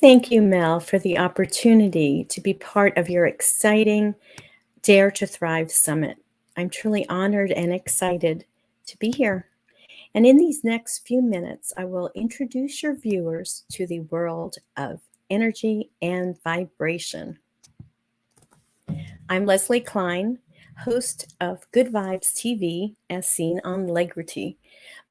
Thank you, Mel, for the opportunity to be part of your exciting Dare to Thrive Summit. I'm truly honored and excited to be here. And in these next few minutes, I will introduce your viewers to the world of energy and vibration. I'm Lesley Klein, host of Good Vibes TV, as seen on Legrity.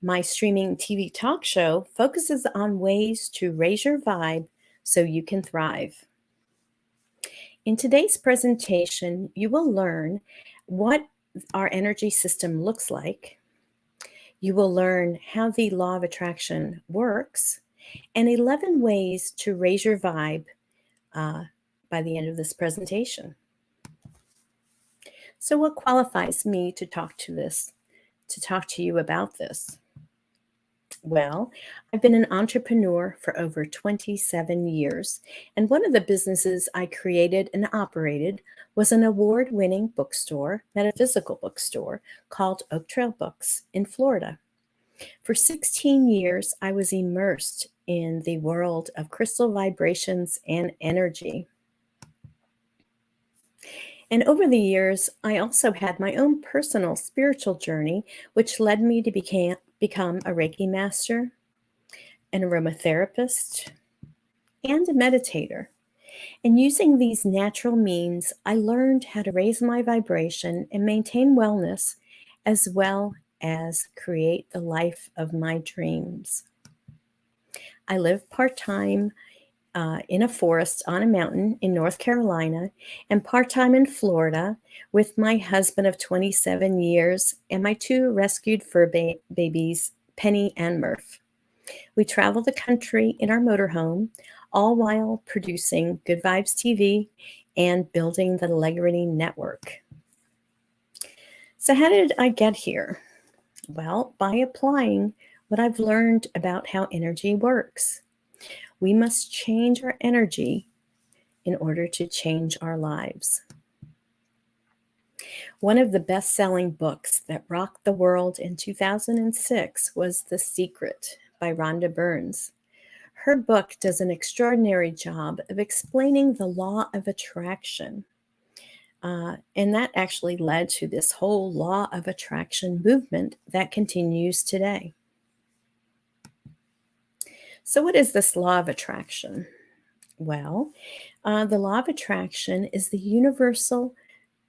My streaming TV talk show focuses on ways to raise your vibe so you can thrive. In today's presentation, you will learn what our energy system looks like. You will learn how the law of attraction works and 11 ways to raise your vibe by the end of this presentation. So what qualifies me to talk to you about this? Well, I've been an entrepreneur for over 27 years, and one of the businesses I created and operated was an award-winning bookstore, metaphysical bookstore, called Oak Trail Books in Florida. For 16 years, I was immersed in the world of crystal vibrations and energy. And over the years, I also had my own personal spiritual journey, which led me to become a Reiki master, an aromatherapist, and a meditator. And using these natural means, I learned how to raise my vibration and maintain wellness, as well as create the life of my dreams. I live part-time in a forest on a mountain in North Carolina and part-time in Florida with my husband of 27 years and my two rescued fur babies, Penny and Murph. We travel the country in our motorhome, all while producing Good Vibes TV and building the Legrity Network. So how did I get here? Well, by applying what I've learned about how energy works. We must change our energy in order to change our lives. One of the best-selling books that rocked the world in 2006 was The Secret by Rhonda Burns. Her book does an extraordinary job of explaining the law of attraction. And that actually led to this whole law of attraction movement that continues today. So what is this law of attraction? Well, the law of attraction is the universal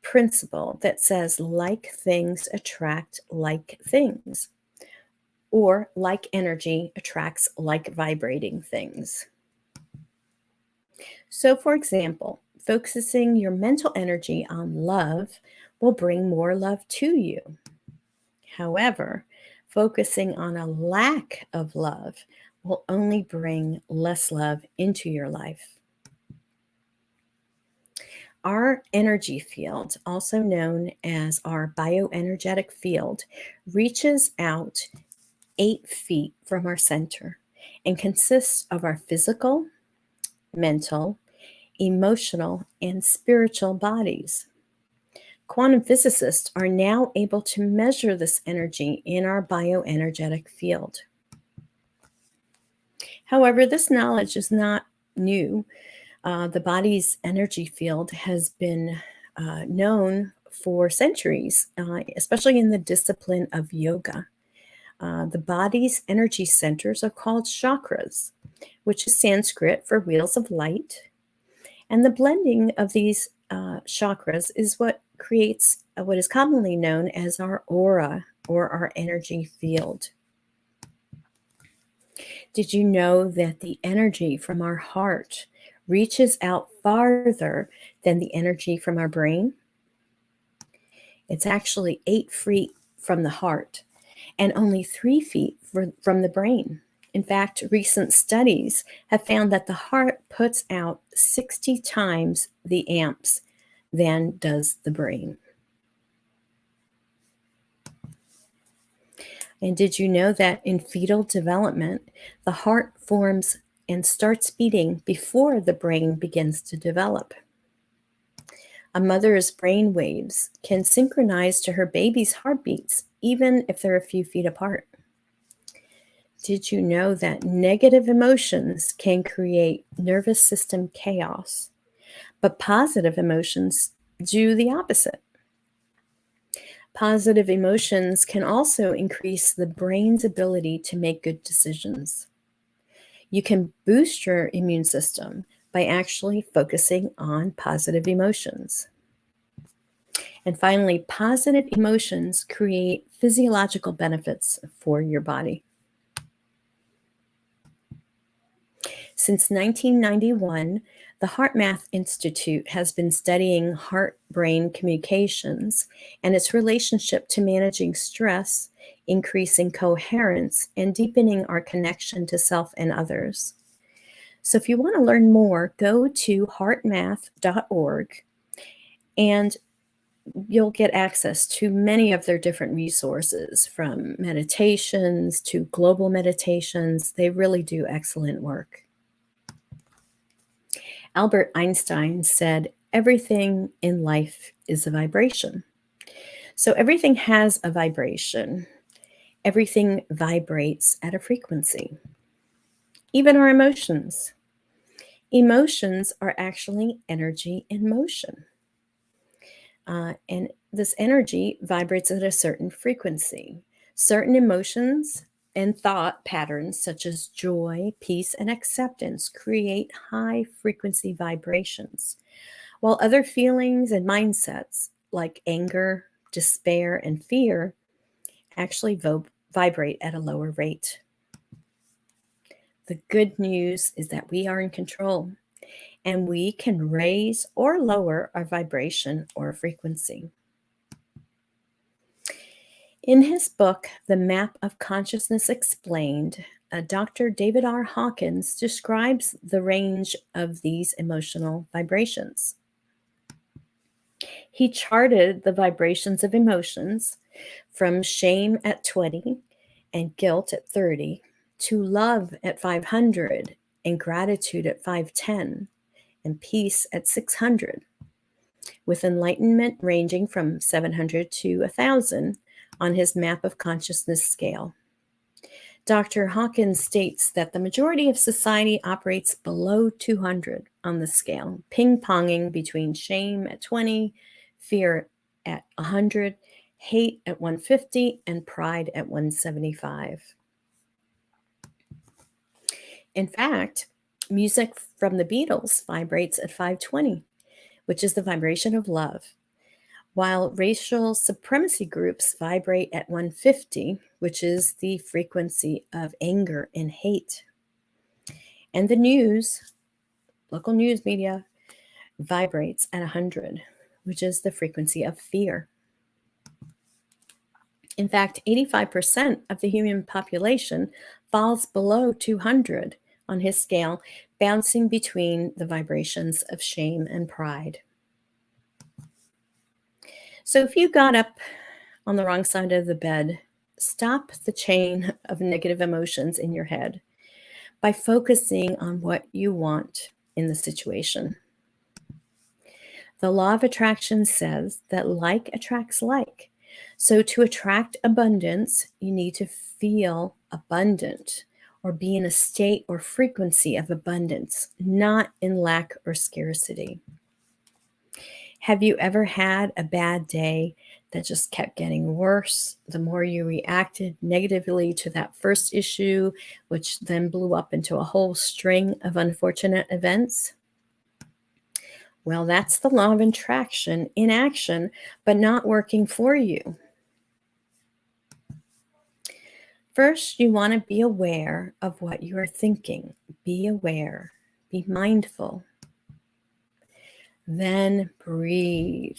principle that says like things attract like things, or like energy attracts like vibrating things. So, for example, focusing your mental energy on love will bring more love to you. However, focusing on a lack of love will only bring less love into your life. Our energy field, also known as our bioenergetic field, reaches out 8 feet from our center and consists of our physical, mental, emotional, and spiritual bodies. Quantum physicists are now able to measure this energy in our bioenergetic field. However, this knowledge is not new. The body's energy field has been known for centuries, especially in the discipline of yoga. The body's energy centers are called chakras, which is Sanskrit for wheels of light. And the blending of these chakras is what creates what is commonly known as our aura, or our energy field. Did you know that the energy from our heart reaches out farther than the energy from our brain? It's actually 8 feet from the heart and only 3 feet from the brain. In fact, recent studies have found that the heart puts out 60 times the amps than does the brain. And did you know that in fetal development, the heart forms and starts beating before the brain begins to develop? A mother's brain waves can synchronize to her baby's heartbeats, even if they're a few feet apart. Did you know that negative emotions can create nervous system chaos, but positive emotions do the opposite? Positive emotions can also increase the brain's ability to make good decisions. You can boost your immune system by actually focusing on positive emotions. And finally, positive emotions create physiological benefits for your body. Since 1991, the HeartMath Institute has been studying heart-brain communications and its relationship to managing stress, increasing coherence, and deepening our connection to self and others. So if you want to learn more, go to heartmath.org and you'll get access to many of their different resources, from meditations to global meditations. They really do excellent work. Albert Einstein said, "Everything in life is a vibration." So everything has a vibration. Everything vibrates at a frequency. Even our emotions. Emotions are actually energy in motion. And this energy vibrates at a certain frequency. Certain emotions and thought patterns, such as joy, peace, and acceptance, create high frequency vibrations, while other feelings and mindsets, like anger, despair, and fear, actually vibrate at a lower rate. The good news is that we are in control, and we can raise or lower our vibration or frequency. In his book, The Map of Consciousness Explained, Dr. David R. Hawkins describes the range of these emotional vibrations. He charted the vibrations of emotions from shame at 20 and guilt at 30 to love at 500 and gratitude at 510 and peace at 600, with enlightenment ranging from 700 to 1,000 on his map of consciousness scale. Dr. Hawkins states that the majority of society operates below 200 on the scale, ping-ponging between shame at 20, fear at 100, hate at 150, and pride at 175. In fact, music from the Beatles vibrates at 520, which is the vibration of love, while racial supremacy groups vibrate at 150, which is the frequency of anger and hate. And the news, local news media, vibrates at 100, which is the frequency of fear. In fact, 85% of the human population falls below 200 on his scale, bouncing between the vibrations of shame and pride. So if you got up on the wrong side of the bed, stop the chain of negative emotions in your head by focusing on what you want in the situation. The law of attraction says that like attracts like. So to attract abundance, you need to feel abundant or be in a state or frequency of abundance, not in lack or scarcity. Have you ever had a bad day that just kept getting worse the more you reacted negatively to that first issue, which then blew up into a whole string of unfortunate events? Well, that's the law of attraction in action, but not working for you. First, you want to be aware of what you are thinking. Be aware. Be mindful. Then breathe.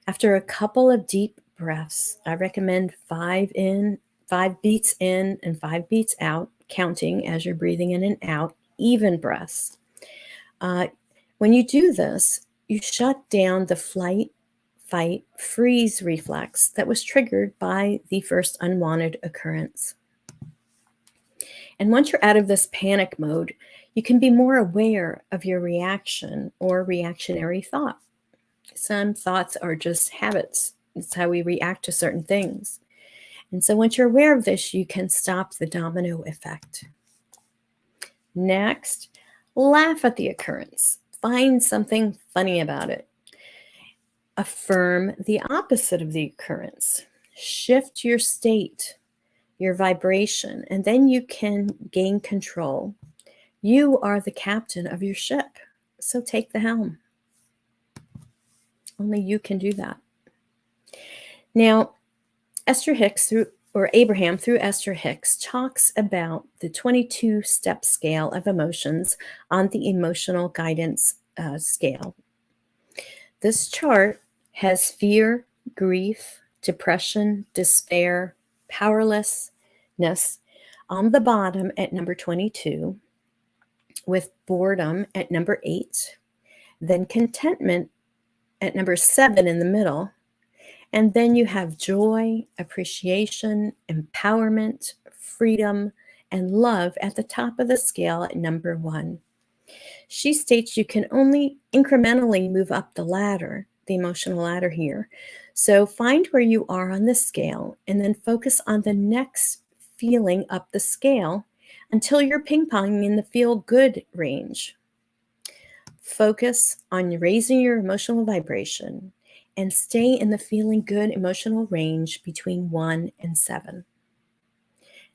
After a couple of deep breaths, I recommend 5 beats in and 5 beats out, counting as you're breathing in and out, even breaths. When you do this, you shut down the flight, fight, freeze reflex that was triggered by the first unwanted occurrence. And once you're out of this panic mode, you can be more aware of your reaction or reactionary thought. Some thoughts are just habits. It's how we react to certain things. And so once you're aware of this, you can stop the domino effect. Next, laugh at the occurrence. Find something funny about it. Affirm the opposite of the occurrence. Shift your state, your vibration, and then you can gain control. You are the captain of your ship, so take the helm. Only you can do that. Now, Abraham through Esther Hicks talks about the 22-step scale of emotions on the emotional guidance scale. This chart has fear, grief, depression, despair, powerlessness on the bottom at number 22, with boredom at number 8, then contentment at number 7 in the middle, and then you have joy, appreciation, empowerment, freedom, and love at the top of the scale at number 1. She states you can only incrementally move up the ladder, the emotional ladder here. So find where you are on the scale and then focus on the next feeling up the scale until you're ping-ponging in the feel-good range. Focus on raising your emotional vibration and stay in the feeling good emotional range between 1 and 7.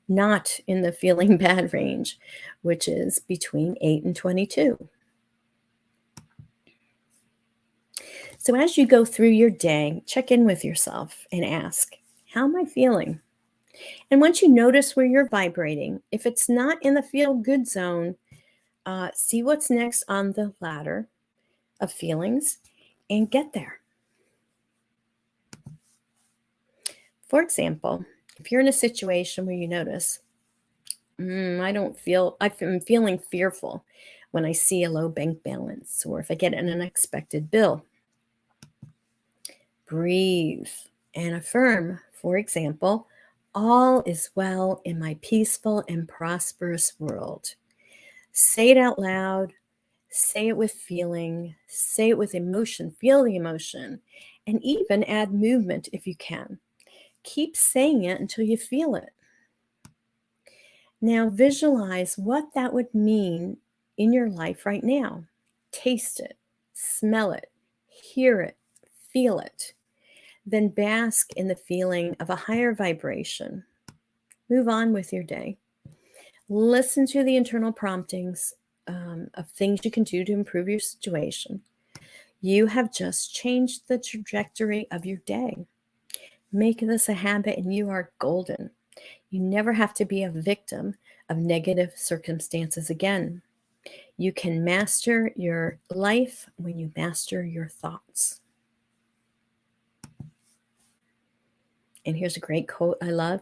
Not in the feeling bad range, which is between 8 and 22. So as you go through your day, check in with yourself and ask, how am I feeling? And once you notice where you're vibrating, if it's not in the feel good zone, see what's next on the ladder of feelings and get there. For example, if you're in a situation where you notice, I'm feeling fearful when I see a low bank balance or if I get an unexpected bill. Breathe and affirm, for example, all is well in my peaceful and prosperous world. Say it out loud, say it with feeling, say it with emotion, feel the emotion, and even add movement if you can. Keep saying it until you feel it. Now visualize what that would mean in your life right now. Taste it, smell it, hear it, feel it. Then bask in the feeling of a higher vibration. Move on with your day. Listen to the internal promptings of things you can do to improve your situation. You have just changed the trajectory of your day. Make this a habit and you are golden. You never have to be a victim of negative circumstances again. You can master your life when you master your thoughts. And here's a great quote I love.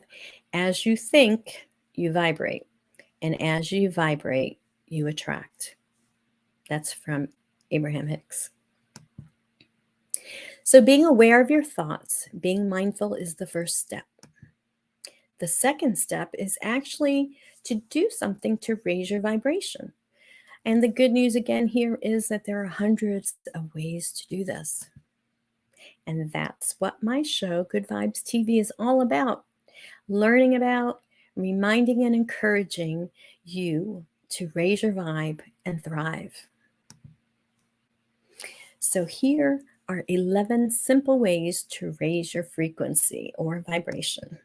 As you think, you vibrate. And as you vibrate, you attract. That's from Abraham Hicks. So being aware of your thoughts, being mindful is the first step. The second step is actually to do something to raise your vibration. And the good news again here is that there are hundreds of ways to do this. And that's what my show, Good Vibes TV, is all about. Learning about, reminding and encouraging you to raise your vibe and thrive. So here are 11 simple ways to raise your frequency or vibration.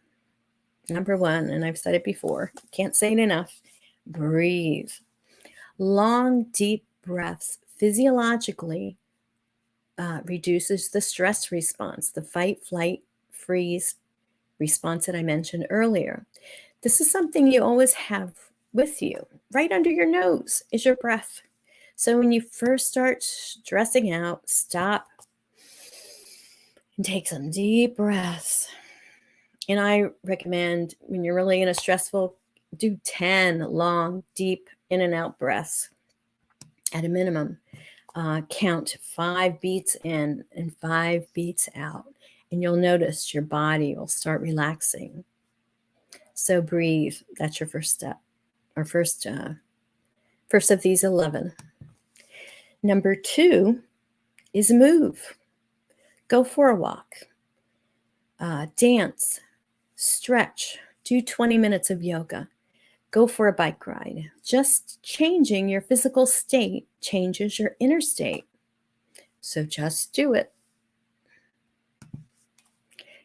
Number 1, and I've said it before, can't say it enough, breathe. Long, deep breaths physiologically reduces the stress response, the fight, flight, freeze response that I mentioned earlier. This is something you always have with you. Right under your nose is your breath. So when you first start stressing out, stop and take some deep breaths. And I recommend when you're really in a stressful, do 10 long, deep in and out breaths at a minimum. Count 5 beats in and 5 beats out. And you'll notice your body will start relaxing. So breathe. That's your first step, or first of these 11. Number 2 is move. Go for a walk. Dance. Stretch, do 20 minutes of yoga, go for a bike ride. Just changing your physical state changes your inner state. So just do it.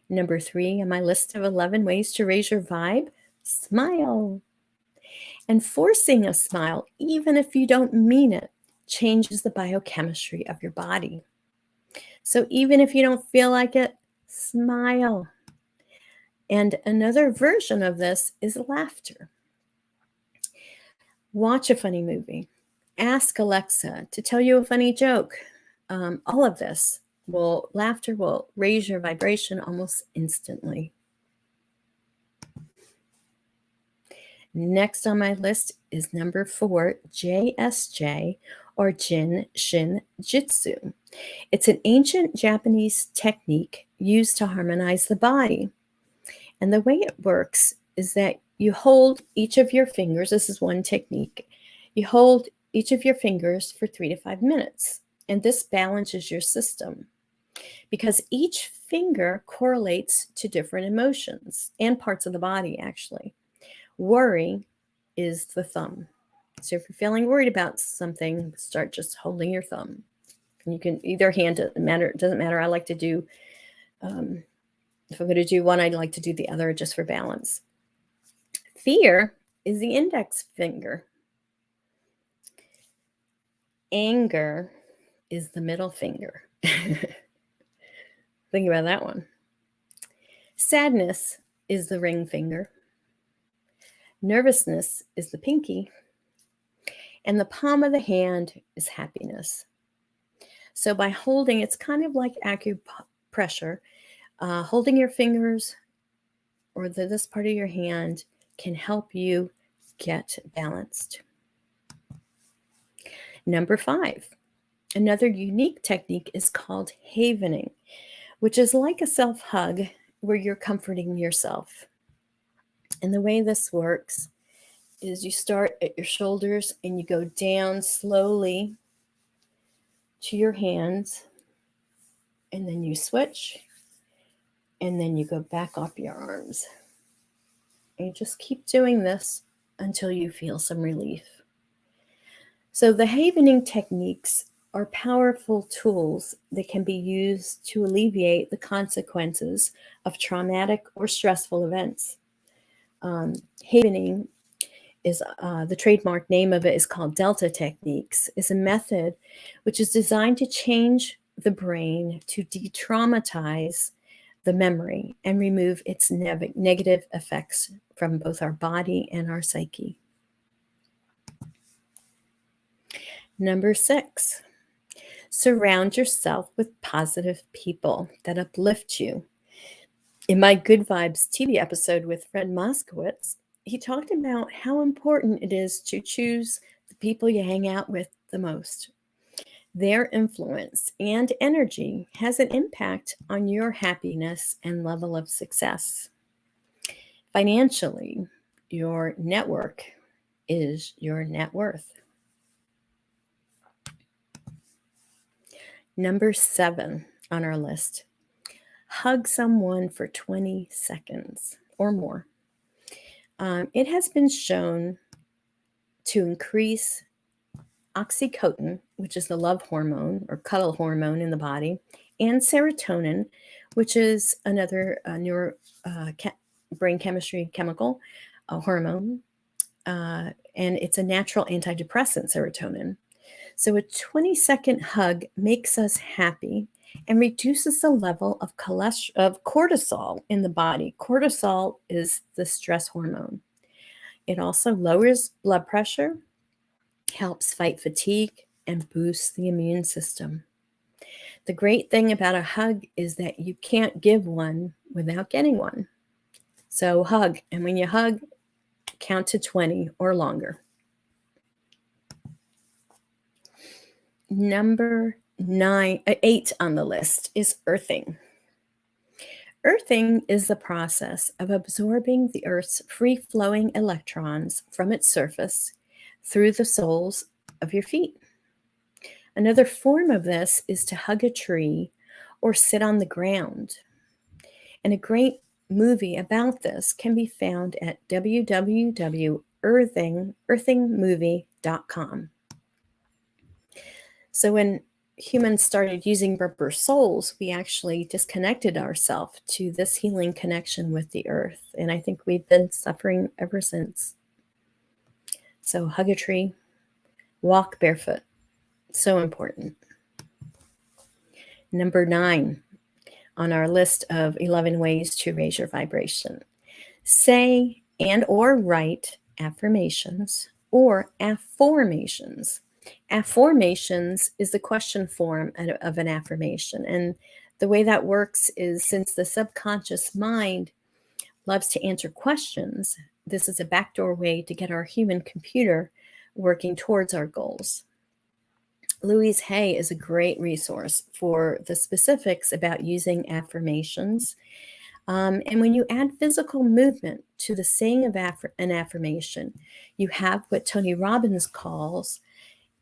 Number 3 on my list of 11 ways to raise your vibe, smile. And forcing a smile, even if you don't mean it, changes the biochemistry of your body. So even if you don't feel like it, smile. And another version of this is laughter. Watch a funny movie. Ask Alexa to tell you a funny joke. All of this laughter will raise your vibration almost instantly. Next on my list is number 4, JSJ, or Jin Shin Jitsu. It's an ancient Japanese technique used to harmonize the body. And the way it works is that you hold each of your fingers. This is one technique. You hold each of your fingers for 3 to 5 minutes. And this balances your system because each finger correlates to different emotions and parts of the body, actually. Worry is the thumb. So if you're feeling worried about something, start just holding your thumb. And you can either hand it matter. It doesn't matter. I like to do, if I'm going to do one, I'd like to do the other just for balance. Fear is the index finger. Anger is the middle finger. Think about that one. Sadness is the ring finger. Nervousness is the pinky. And the palm of the hand is happiness. So by holding, it's kind of like acupressure. Holding your fingers or this part of your hand can help you get balanced. Number 5, another unique technique is called havening, which is like a self-hug where you're comforting yourself. And the way this works is you start at your shoulders and you go down slowly to your hands, and then you switch, and then you go back up your arms. And you just keep doing this until you feel some relief. So the havening techniques are powerful tools that can be used to alleviate the consequences of traumatic or stressful events. Havening is the trademark name of it is called Delta Techniques. Is a method which is designed to change the brain to de-traumatize the memory and remove its negative effects from both our body and our psyche. Number 6, surround yourself with positive people that uplift you. In my Good Vibes TV episode with Fred Moskowitz, he talked about how important it is to choose the people you hang out with the most. Their influence and energy has an impact on your happiness and level of success. Financially, your network is your net worth. Number 7 on our list, hug someone for 20 seconds or more. It has been shown to increase oxytocin, which is the love hormone or cuddle hormone in the body, and serotonin, which is another brain chemistry chemical hormone, and it's a natural antidepressant, serotonin. So a 20-second hug makes us happy and reduces the level of cortisol in the body. Cortisol is the stress hormone. It also lowers blood pressure, helps fight fatigue, and boosts the immune system. The great thing about a hug is that you can't give one without getting one. So hug, and when you hug, count to 20 or longer. Number 8 on the list is earthing. Earthing is the process of absorbing the Earth's free-flowing electrons from its surface through the soles of your feet. Another form of this is to hug a tree or sit on the ground. And a great movie about this can be found at www.earthingmovie.com. So when humans started using rubber soles, we actually disconnected ourselves to this healing connection with the earth. And I think we've been suffering ever since. So hug a tree, walk barefoot. So important. Number 9 on our list of 11 ways to raise your vibration. Say and or write affirmations or afformations. Afformations is the question form of an affirmation. And the way that works is, since the subconscious mind loves to answer questions, this is a backdoor way to get our human computer working towards our goals. Louise Hay is a great resource for the specifics about using affirmations. And when you add physical movement to the saying of an affirmation, you have what Tony Robbins calls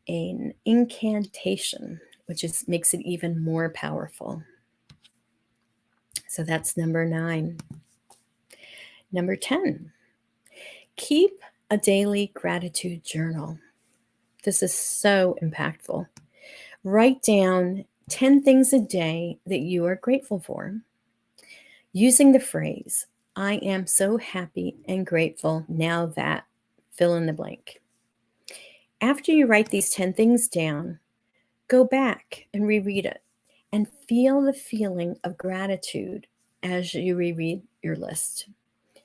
an incantation, which makes it even more powerful. So that's number 9. Number 10, keep a daily gratitude journal. This is so impactful. Write down 10 things a day that you are grateful for, using the phrase, I am so happy and grateful now that, fill in the blank. After you write these 10 things down, go back and reread it and feel the feeling of gratitude as you reread your list.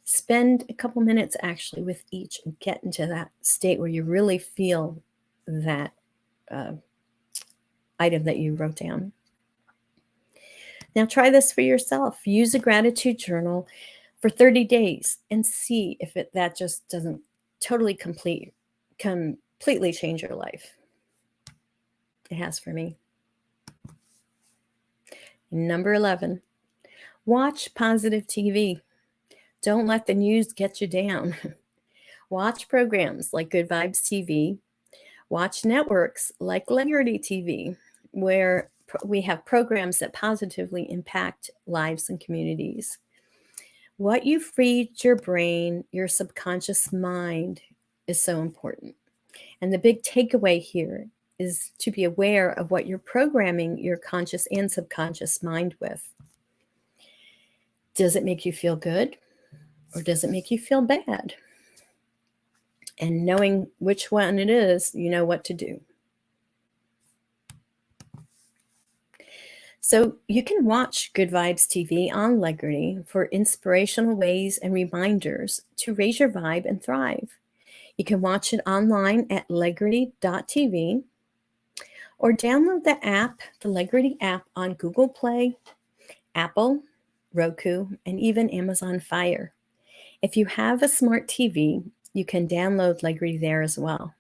Spend a couple minutes actually with each and get into that state where you really feel that item that you wrote down. Now try this for yourself. Use a gratitude journal for 30 days and see if that just doesn't totally completely change your life. It has for me. Number 11, watch positive TV. Don't let the news get you down. Watch programs like Good Vibes TV. Watch networks like Legrity TV, where we have programs that positively impact lives and communities. What you feed your brain, your subconscious mind, is so important. And the big takeaway here is to be aware of what you're programming your conscious and subconscious mind with. Does it make you feel good, or does it make you feel bad? And knowing which one it is, you know what to do. So you can watch Good Vibes TV on Legrity for inspirational ways and reminders to raise your vibe and thrive. You can watch it online at legrity.tv or download the app, the Legrity app, on Google Play, Apple, Roku, and even Amazon Fire. If you have a smart TV, you can download Legrity there as well.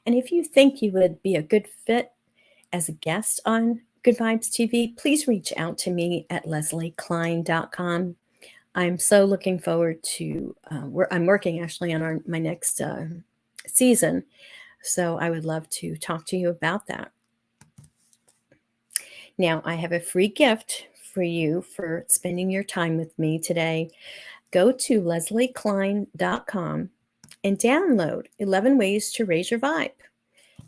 And if you think you would be a good fit as a guest on Good Vibes TV, please reach out to me at leslieklein.com. I'm so looking forward to, I'm working actually on my next season, so I would love to talk to you about that. Now, I have a free gift for you for spending your time with me today. Go to leslieklein.com and download 11 Ways to Raise Your Vibe.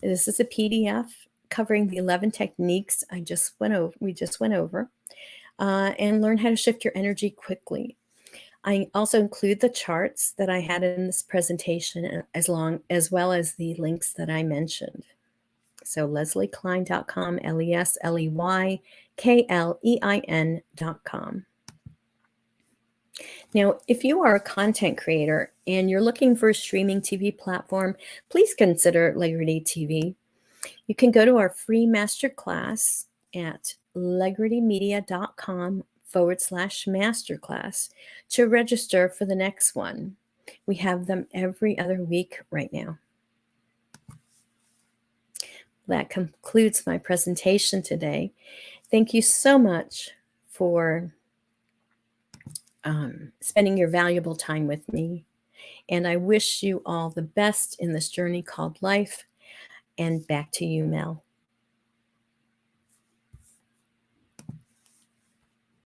This is a PDF covering the 11 techniques we just went over, and learn how to shift your energy quickly. I also include the charts that I had in this presentation, as well as the links that I mentioned. So leslieklein.com, LESLEYKLEIN.com. Now, if you are a content creator and you're looking for a streaming TV platform, please consider Legrity TV. You can go to our free masterclass at legritymedia.com/masterclass to register for the next one. We have them every other week right now. That concludes my presentation today. Thank you so much for spending your valuable time with me. And I wish you all the best in this journey called life. And back to you, Mel.